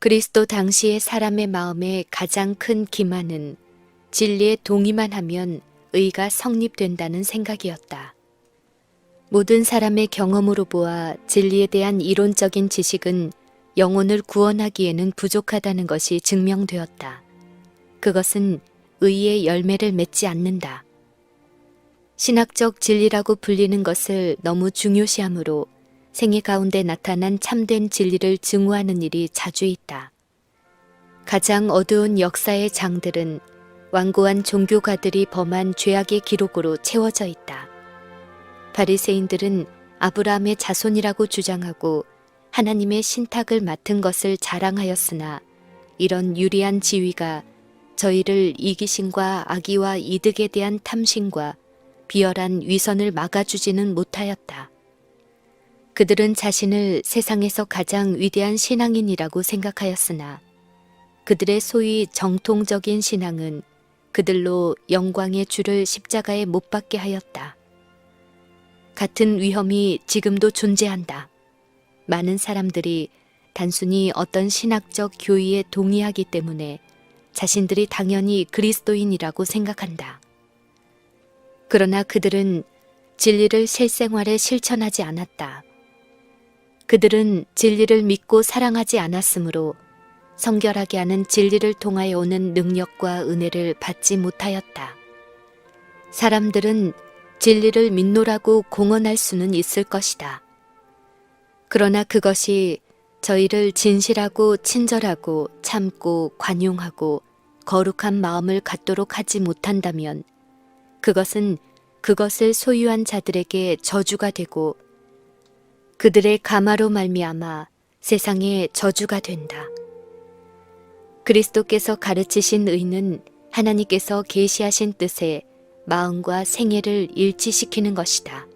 그리스도 당시의 사람의 마음의 가장 큰 기만은 진리에 동의만 하면 의가 성립된다는 생각이었다. 모든 사람의 경험으로 보아 진리에 대한 이론적인 지식은 영혼을 구원하기에는 부족하다는 것이 증명되었다. 그것은 의의 열매를 맺지 않는다. 신학적 진리라고 불리는 것을 너무 중요시하므로 생애 가운데 나타난 참된 진리를 증오하는 일이 자주 있다. 가장 어두운 역사의 장들은 완고한 종교가들이 범한 죄악의 기록으로 채워져 있다. 바리새인들은 아브라함의 자손이라고 주장하고 하나님의 신탁을 맡은 것을 자랑하였으나 이런 유리한 지위가 저희를 이기심과 악의와 이득에 대한 탐심과 비열한 위선을 막아주지는 못하였다. 그들은 자신을 세상에서 가장 위대한 신앙인이라고 생각하였으나 그들의 소위 정통적인 신앙은 그들로 영광의 주를 십자가에 못 박게 하였다. 같은 위험이 지금도 존재한다. 많은 사람들이 단순히 어떤 신학적 교의에 동의하기 때문에 자신들이 당연히 그리스도인이라고 생각한다. 그러나 그들은 진리를 실생활에 실천하지 않았다. 그들은 진리를 믿고 사랑하지 않았으므로 성결하게 하는 진리를 통하여 오는 능력과 은혜를 받지 못하였다. 사람들은 진리를 믿노라고 공언할 수는 있을 것이다. 그러나 그것이 저희를 진실하고 친절하고 참고 관용하고 거룩한 마음을 갖도록 하지 못한다면 그것은 그것을 소유한 자들에게 저주가 되고 그들의 가마로 말미암아 세상에 저주가 된다. 그리스도께서 가르치신 의는 하나님께서 계시하신 뜻에 마음과 생애를 일치시키는 것이다.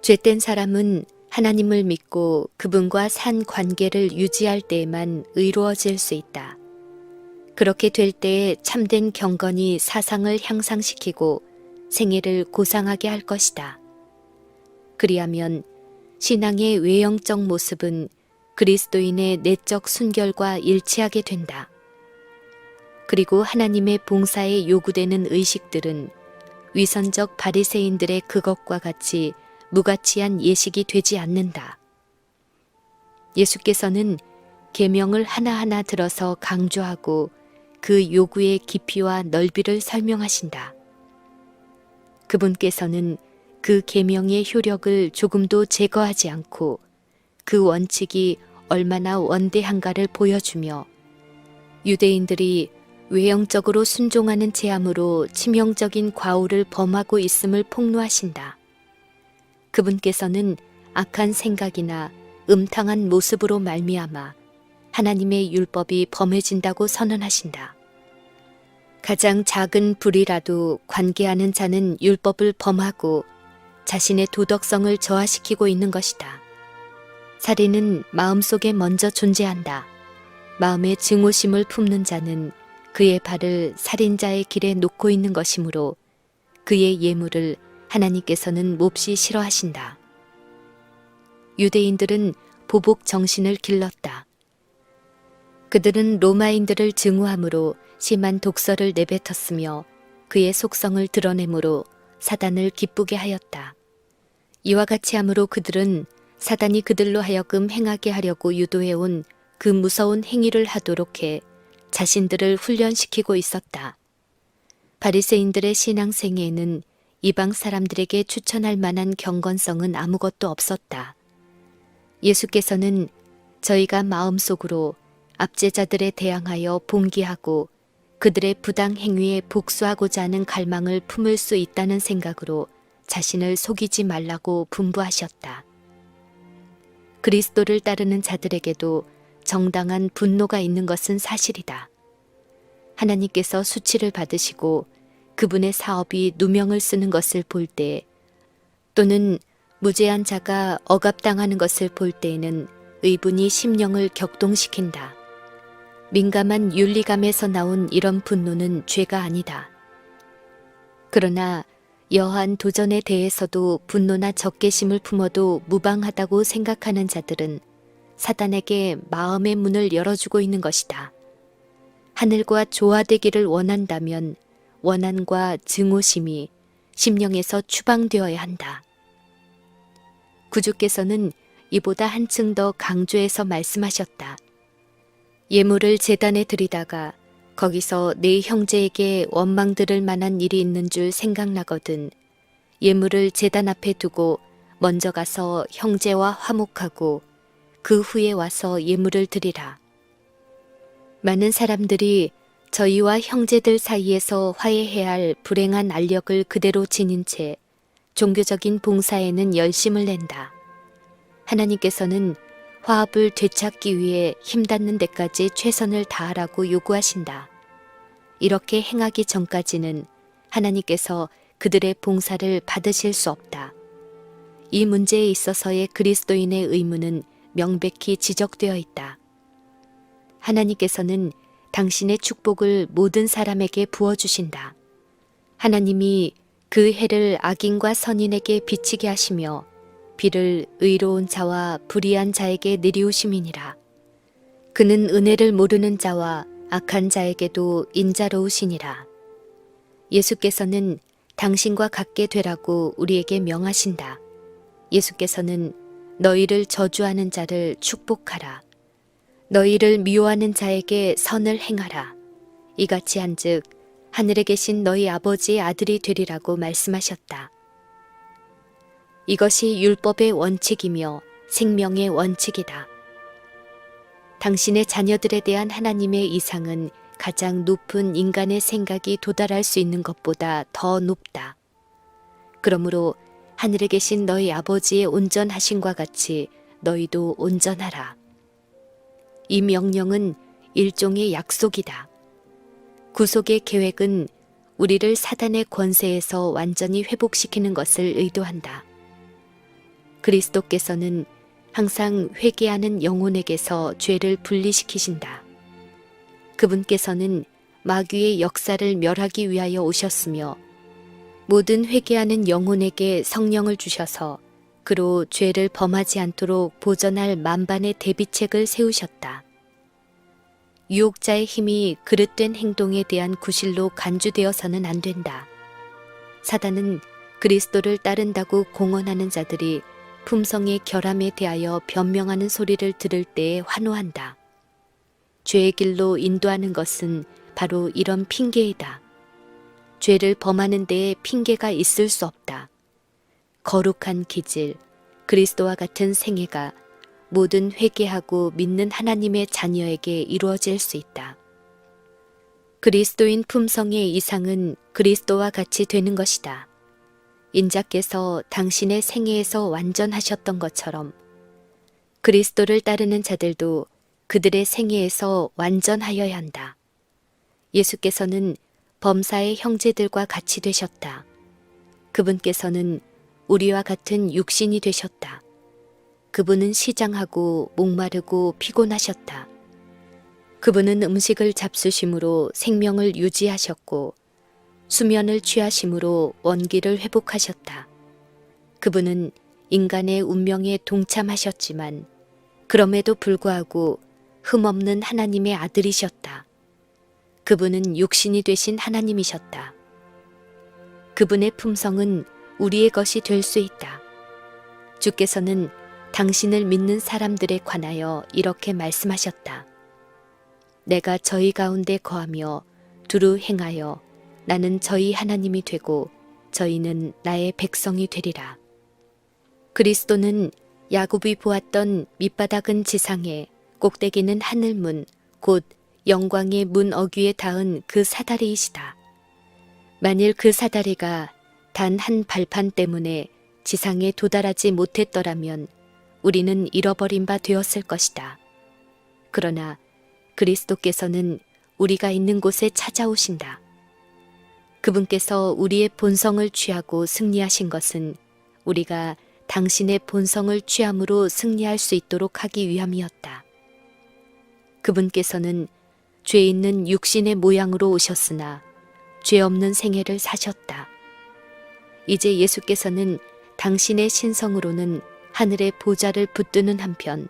죄된 사람은 하나님을 믿고 그분과 산 관계를 유지할 때에만 의로워질 수 있다. 그렇게 될 때에 참된 경건이 사상을 향상시키고 생애를 고상하게 할 것이다. 그리하면 신앙의 외형적 모습은 그리스도인의 내적 순결과 일치하게 된다. 그리고 하나님의 봉사에 요구되는 의식들은 위선적 바리새인들의 그것과 같이 무가치한 예식이 되지 않는다. 예수께서는 계명을 하나하나 들어서 강조하고 그 요구의 깊이와 넓이를 설명하신다. 그분께서는 그 계명의 효력을 조금도 제거하지 않고 그 원칙이 얼마나 원대한가를 보여주며 유대인들이 외형적으로 순종하는 제함으로 치명적인 과오를 범하고 있음을 폭로하신다. 그분께서는 악한 생각이나 음탕한 모습으로 말미암아 하나님의 율법이 범해진다고 선언하신다. 가장 작은 불이라도 관계하는 자는 율법을 범하고 자신의 도덕성을 저하시키고 있는 것이다. 살인은 마음속에 먼저 존재한다. 마음의 증오심을 품는 자는 그의 발을 살인자의 길에 놓고 있는 것이므로 그의 예물을 하나님께서는 몹시 싫어하신다. 유대인들은 보복 정신을 길렀다. 그들은 로마인들을 증오함으로 심한 독설을 내뱉었으며 그의 속성을 드러내므로 사단을 기쁘게 하였다. 이와 같이 함으로 그들은 사단이 그들로 하여금 행하게 하려고 유도해온 그 무서운 행위를 하도록 해 자신들을 훈련시키고 있었다. 바리새인들의 신앙생애에는 이방 사람들에게 추천할 만한 경건성은 아무것도 없었다. 예수께서는 저희가 마음속으로 압제자들에 대항하여 봉기하고 그들의 부당 행위에 복수하고자 하는 갈망을 품을 수 있다는 생각으로 자신을 속이지 말라고 분부하셨다. 그리스도를 따르는 자들에게도 정당한 분노가 있는 것은 사실이다. 하나님께서 수치를 받으시고 그분의 사업이 누명을 쓰는 것을 볼 때, 또는 무죄한 자가 억압당하는 것을 볼 때에는 의분이 심령을 격동시킨다. 민감한 윤리감에서 나온 이런 분노는 죄가 아니다. 그러나 여한 도전에 대해서도 분노나 적개심을 품어도 무방하다고 생각하는 자들은 사단에게 마음의 문을 열어주고 있는 것이다. 하늘과 조화되기를 원한다면 원한과 증오심이 심령에서 추방되어야 한다. 구주께서는 이보다 한층 더 강조해서 말씀하셨다. 예물을 제단에 드리다가 거기서 네 형제에게 원망 들을 만한 일이 있는 줄 생각나거든 예물을 제단 앞에 두고 먼저 가서 형제와 화목하고 그 후에 와서 예물을 드리라. 많은 사람들이 저희와 형제들 사이에서 화해해야 할 불행한 알력을 그대로 지닌 채 종교적인 봉사에는 열심을 낸다. 하나님께서는 화합을 되찾기 위해 힘닿는 데까지 최선을 다하라고 요구하신다. 이렇게 행하기 전까지는 하나님께서 그들의 봉사를 받으실 수 없다. 이 문제에 있어서의 그리스도인의 의무는 명백히 지적되어 있다. 하나님께서는 당신의 축복을 모든 사람에게 부어주신다. 하나님이 그 해를 악인과 선인에게 비치게 하시며 비를 의로운 자와 불의한 자에게 내리우심이니라. 그는 은혜를 모르는 자와 악한 자에게도 인자로우시니라. 예수께서는 당신과 같게 되라고 우리에게 명하신다. 예수께서는 너희를 저주하는 자를 축복하라. 너희를 미워하는 자에게 선을 행하라. 이같이 한즉 하늘에 계신 너희 아버지의 아들이 되리라고 말씀하셨다. 이것이 율법의 원칙이며 생명의 원칙이다. 당신의 자녀들에 대한 하나님의 이상은 가장 높은 인간의 생각이 도달할 수 있는 것보다 더 높다. 그러므로 하늘에 계신 너희 아버지의 온전하심과 같이 너희도 온전하라. 이 명령은 일종의 약속이다. 구속의 계획은 우리를 사단의 권세에서 완전히 회복시키는 것을 의도한다. 그리스도께서는 항상 회개하는 영혼에게서 죄를 분리시키신다. 그분께서는 마귀의 역사를 멸하기 위하여 오셨으며 모든 회개하는 영혼에게 성령을 주셔서 그로 죄를 범하지 않도록 보전할 만반의 대비책을 세우셨다. 유혹자의 힘이 그릇된 행동에 대한 구실로 간주되어서는 안 된다. 사단은 그리스도를 따른다고 공언하는 자들이 품성의 결함에 대하여 변명하는 소리를 들을 때에 환호한다. 죄의 길로 인도하는 것은 바로 이런 핑계이다. 죄를 범하는 데에 핑계가 있을 수 없다. 거룩한 기질, 그리스도와 같은 생애가 모든 회개하고 믿는 하나님의 자녀에게 이루어질 수 있다. 그리스도인 품성의 이상은 그리스도와 같이 되는 것이다. 인자께서 당신의 생애에서 완전하셨던 것처럼 그리스도를 따르는 자들도 그들의 생애에서 완전하여야 한다. 예수께서는 범사의 형제들과 같이 되셨다. 그분께서는 우리와 같은 육신이 되셨다. 그분은 시장하고 목마르고 피곤하셨다. 그분은 음식을 잡수심으로 생명을 유지하셨고 수면을 취하심으로 원기를 회복하셨다. 그분은 인간의 운명에 동참하셨지만 그럼에도 불구하고 흠없는 하나님의 아들이셨다. 그분은 육신이 되신 하나님이셨다. 그분의 품성은 우리의 것이 될 수 있다. 주께서는 당신을 믿는 사람들에 관하여 이렇게 말씀하셨다. 내가 저희 가운데 거하며 두루 행하여 나는 저희 하나님이 되고 저희는 나의 백성이 되리라. 그리스도는 야곱이 보았던 밑바닥은 지상에 꼭대기는 하늘문 곧 영광의 문 어귀에 닿은 그 사다리이시다. 만일 그 사다리가 단 한 발판 때문에 지상에 도달하지 못했더라면 우리는 잃어버린 바 되었을 것이다. 그러나 그리스도께서는 우리가 있는 곳에 찾아오신다. 그분께서 우리의 본성을 취하고 승리하신 것은 우리가 당신의 본성을 취함으로 승리할 수 있도록 하기 위함이었다. 그분께서는 죄 있는 육신의 모양으로 오셨으나 죄 없는 생애를 사셨다. 이제 예수께서는 당신의 신성으로는 하늘의 보좌를 붙드는 한편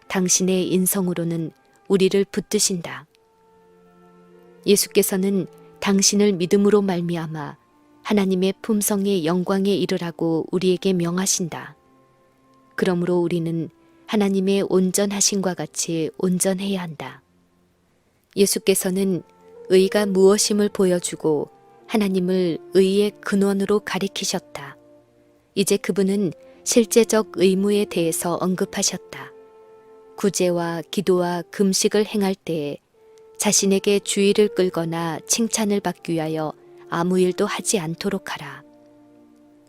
당신의 인성으로는 우리를 붙드신다. 예수께서는 당신을 믿음으로 말미암아 하나님의 품성의 영광에 이르라고 우리에게 명하신다. 그러므로 우리는 하나님의 온전하심과 같이 온전해야 한다. 예수께서는 의가 무엇임을 보여주고 하나님을 의의 근원으로 가리키셨다. 이제 그분은 실제적 의무에 대해서 언급하셨다. 구제와 기도와 금식을 행할 때에 자신에게 주의를 끌거나 칭찬을 받기 위하여 아무 일도 하지 않도록 하라.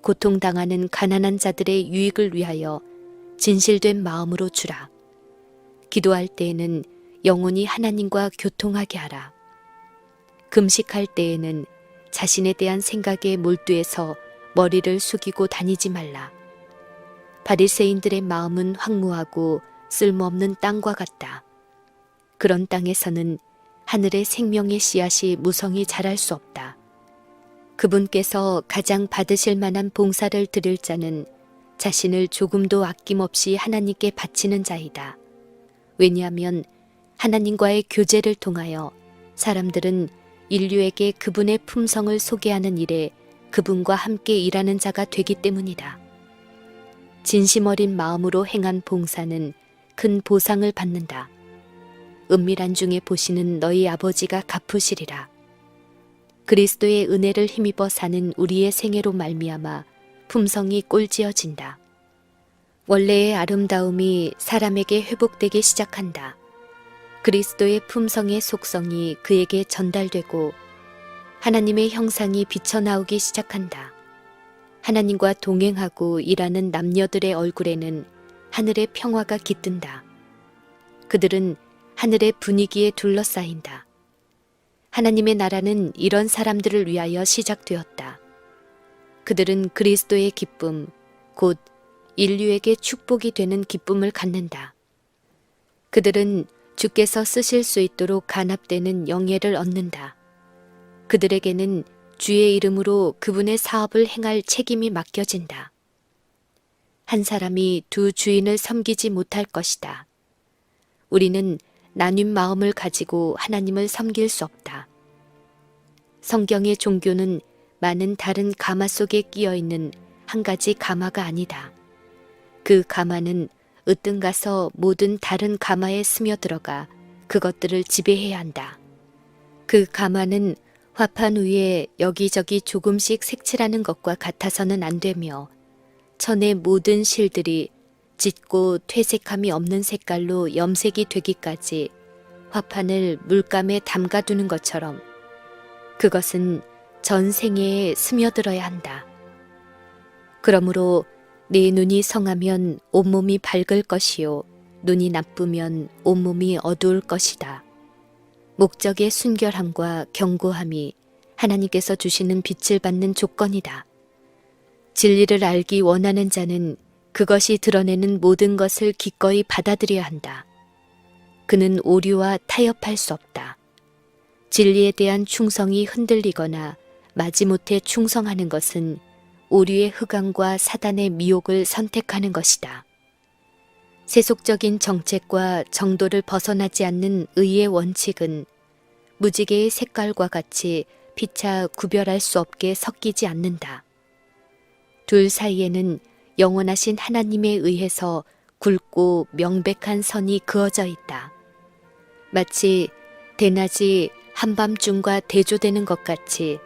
고통당하는 가난한 자들의 유익을 위하여 진실된 마음으로 주라. 기도할 때에는 영원히 하나님과 교통하게 하라. 금식할 때에는 자신에 대한 생각에 몰두해서 머리를 숙이고 다니지 말라. 바리새인들의 마음은 황무하고 쓸모없는 땅과 같다. 그런 땅에서는 하늘의 생명의 씨앗이 무성히 자랄 수 없다. 그분께서 가장 받으실 만한 봉사를 드릴 자는 자신을 조금도 아낌없이 하나님께 바치는 자이다. 왜냐하면 하나님과의 교제를 통하여 사람들은 인류에게 그분의 품성을 소개하는 일에 그분과 함께 일하는 자가 되기 때문이다. 진심 어린 마음으로 행한 봉사는 큰 보상을 받는다. 은밀한 중에 보시는 너희 아버지가 갚으시리라. 그리스도의 은혜를 힘입어 사는 우리의 생애로 말미암아 품성이 꼴지어진다. 원래의 아름다움이 사람에게 회복되기 시작한다. 그리스도의 품성의 속성이 그에게 전달되고 하나님의 형상이 비쳐나오기 시작한다. 하나님과 동행하고 일하는 남녀들의 얼굴에는 하늘의 평화가 깃든다. 그들은 하늘의 분위기에 둘러싸인다. 하나님의 나라는 이런 사람들을 위하여 시작되었다. 그들은 그리스도의 기쁨, 곧 인류에게 축복이 되는 기쁨을 갖는다. 그들은 주께서 쓰실 수 있도록 간합되는 영예를 얻는다. 그들에게는 주의 이름으로 그분의 사업을 행할 책임이 맡겨진다. 한 사람이 두 주인을 섬기지 못할 것이다. 우리는 나뉜 마음을 가지고 하나님을 섬길 수 없다. 성경의 종교는 많은 다른 가마 속에 끼어 있는 한 가지 가마가 아니다. 그 가마는 으뜸가서 모든 다른 가마에 스며들어가 그것들을 지배해야 한다. 그 가마는 화판 위에 여기저기 조금씩 색칠하는 것과 같아서는 안 되며 천의 모든 실들이 짙고 퇴색함이 없는 색깔로 염색이 되기까지 화판을 물감에 담가두는 것처럼 그것은 전 생애에 스며들어야 한다. 그러므로 네 눈이 성하면 온몸이 밝을 것이요 눈이 나쁘면 온몸이 어두울 것이다. 목적의 순결함과 견고함이 하나님께서 주시는 빛을 받는 조건이다. 진리를 알기 원하는 자는 그것이 드러내는 모든 것을 기꺼이 받아들여야 한다. 그는 오류와 타협할 수 없다. 진리에 대한 충성이 흔들리거나 마지못해 충성하는 것은 오류의 흑암과 사단의 미혹을 선택하는 것이다. 세속적인 정책과 정도를 벗어나지 않는 의의 원칙은 무지개의 색깔과 같이 피차 구별할 수 없게 섞이지 않는다. 둘 사이에는 영원하신 하나님에 의해서 굵고 명백한 선이 그어져 있다. 마치 대낮이 한밤중과 대조되는 것 같이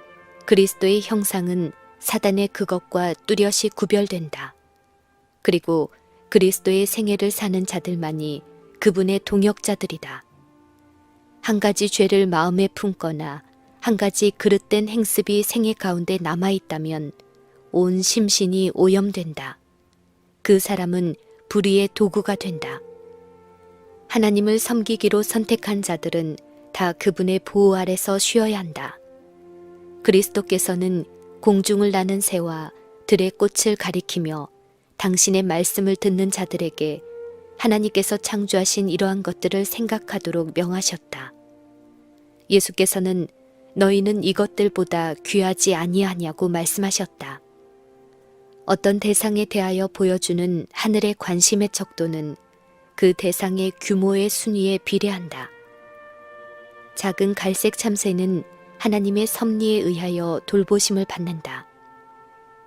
그리스도의 형상은 사단의 그것과 뚜렷이 구별된다. 그리고 그리스도의 생애를 사는 자들만이 그분의 동역자들이다. 한 가지 죄를 마음에 품거나 한 가지 그릇된 행습이 생애 가운데 남아있다면 온 심신이 오염된다. 그 사람은 불의의 도구가 된다. 하나님을 섬기기로 선택한 자들은 다 그분의 보호 아래서 쉬어야 한다. 그리스도께서는 공중을 나는 새와 들의 꽃을 가리키며 당신의 말씀을 듣는 자들에게 하나님께서 창조하신 이러한 것들을 생각하도록 명하셨다. 예수께서는 너희는 이것들보다 귀하지 아니하냐고 말씀하셨다. 어떤 대상에 대하여 보여주는 하늘의 관심의 척도는 그 대상의 규모의 순위에 비례한다. 작은 갈색 참새는 하나님의 섭리에 의하여 돌보심을 받는다.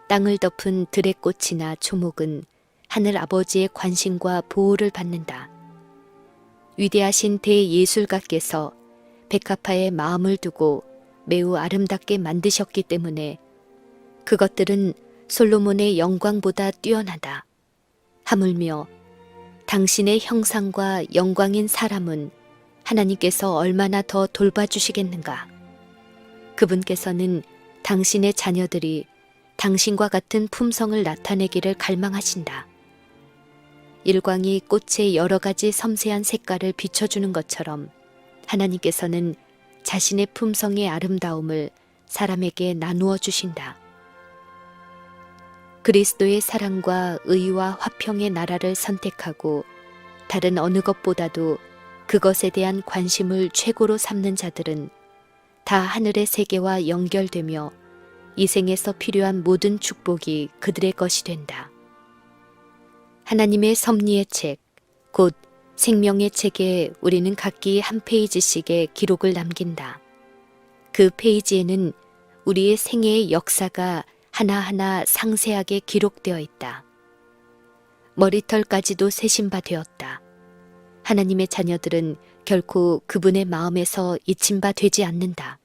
땅을 덮은 들의꽃이나 초목은 하늘 아버지의 관심과 보호를 받는다. 위대하신 대예술가께서 백합화에 마음을 두고 매우 아름답게 만드셨기 때문에 그것들은 솔로몬의 영광보다 뛰어나다. 하물며 당신의 형상과 영광인 사람은 하나님께서 얼마나 더 돌봐주시겠는가. 그분께서는 당신의 자녀들이 당신과 같은 품성을 나타내기를 갈망하신다. 일광이 꽃의 여러 가지 섬세한 색깔을 비춰주는 것처럼 하나님께서는 자신의 품성의 아름다움을 사람에게 나누어 주신다. 그리스도의 사랑과 의와 화평의 나라를 선택하고 다른 어느 것보다도 그것에 대한 관심을 최고로 삼는 자들은 다 하늘의 세계와 연결되며 이 생에서 필요한 모든 축복이 그들의 것이 된다. 하나님의 섭리의 책, 곧 생명의 책에 우리는 각기 한 페이지씩의 기록을 남긴다. 그 페이지에는 우리의 생애의 역사가 하나하나 상세하게 기록되어 있다. 머리털까지도 세신 바 되었다. 하나님의 자녀들은 결코 그분의 마음에서 잊힌 바 되지 않는다.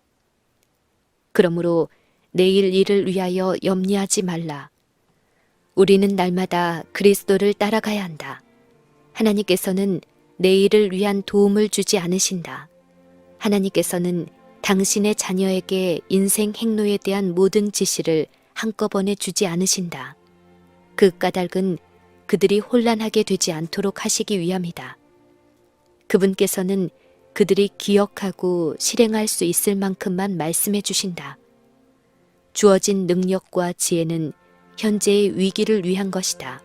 그러므로 내일 일을 위하여 염려하지 말라. 우리는 날마다 그리스도를 따라가야 한다. 하나님께서는 내일을 위한 도움을 주지 않으신다. 하나님께서는 당신의 자녀에게 인생 행로에 대한 모든 지시를 한꺼번에 주지 않으신다. 그 까닭은 그들이 혼란하게 되지 않도록 하시기 위함이다. 그분께서는 그들이 기억하고 실행할 수 있을 만큼만 말씀해 주신다. 주어진 능력과 지혜는 현재의 위기를 위한 것이다.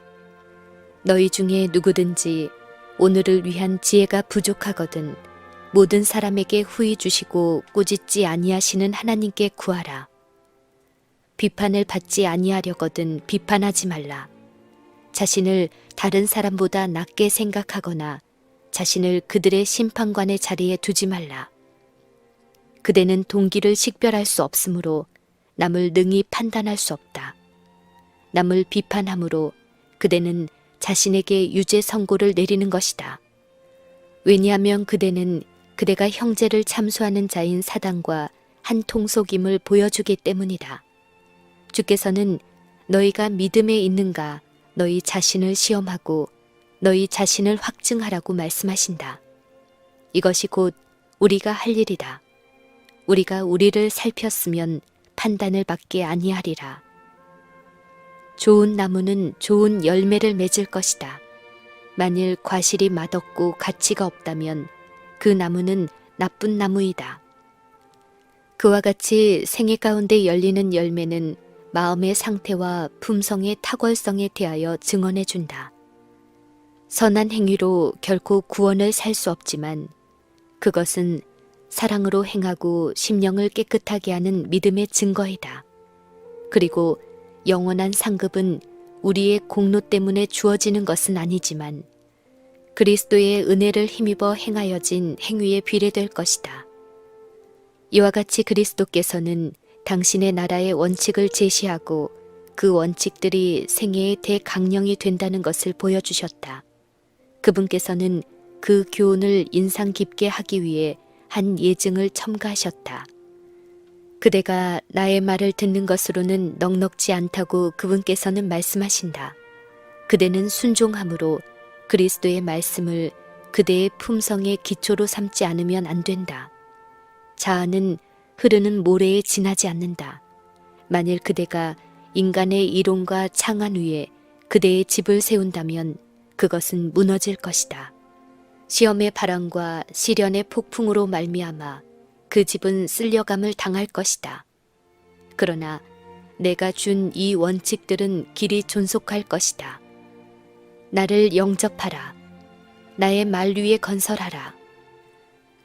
너희 중에 누구든지 오늘을 위한 지혜가 부족하거든 모든 사람에게 후히 주시고 꾸짖지 아니하시는 하나님께 구하라. 비판을 받지 아니하려거든 비판하지 말라. 자신을 다른 사람보다 낮게 생각하거나 자신을 그들의 심판관의 자리에 두지 말라. 그대는 동기를 식별할 수 없으므로 남을 능히 판단할 수 없다. 남을 비판함으로 그대는 자신에게 유죄 선고를 내리는 것이다. 왜냐하면 그대는 그대가 형제를 참수하는 자인 사단과 한 통속임을 보여주기 때문이다. 주께서는 너희가 믿음에 있는가 너희 자신을 시험하고 너희 자신을 확증하라고 말씀하신다. 이것이 곧 우리가 할 일이다. 우리가 우리를 살폈으면 판단을 받게 아니하리라. 좋은 나무는 좋은 열매를 맺을 것이다. 만일 과실이 맛없고 가치가 없다면 그 나무는 나쁜 나무이다. 그와 같이 생애 가운데 열리는 열매는 마음의 상태와 품성의 탁월성에 대하여 증언해 준다. 선한 행위로 결코 구원을 살 수 없지만 그것은 사랑으로 행하고 심령을 깨끗하게 하는 믿음의 증거이다. 그리고 영원한 상급은 우리의 공로 때문에 주어지는 것은 아니지만 그리스도의 은혜를 힘입어 행하여진 행위에 비례될 것이다. 이와 같이 그리스도께서는 당신의 나라의 원칙을 제시하고 그 원칙들이 생애의 대강령이 된다는 것을 보여주셨다. 그분께서는 그 교훈을 인상 깊게 하기 위해 한 예증을 첨가하셨다. 그대가 나의 말을 듣는 것으로는 넉넉지 않다고 그분께서는 말씀하신다. 그대는 순종함으로 그리스도의 말씀을 그대의 품성의 기초로 삼지 않으면 안 된다. 자아는 흐르는 모래에 지나지 않는다. 만일 그대가 인간의 이론과 창안 위에 그대의 집을 세운다면 그것은 무너질 것이다. 시험의 바람과 시련의 폭풍으로 말미암아 그 집은 쓸려감을 당할 것이다. 그러나 내가 준 이 원칙들은 길이 존속할 것이다. 나를 영접하라. 나의 말 위에 건설하라.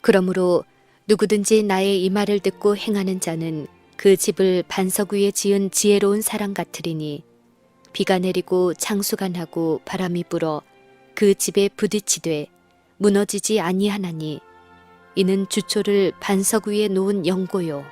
그러므로 누구든지 나의 이 말을 듣고 행하는 자는 그 집을 반석 위에 지은 지혜로운 사람 같으리니 비가 내리고 창수가 나고 바람이 불어 그 집에 부딪히되 무너지지 아니하나니 이는 주초를 반석 위에 놓은 영고요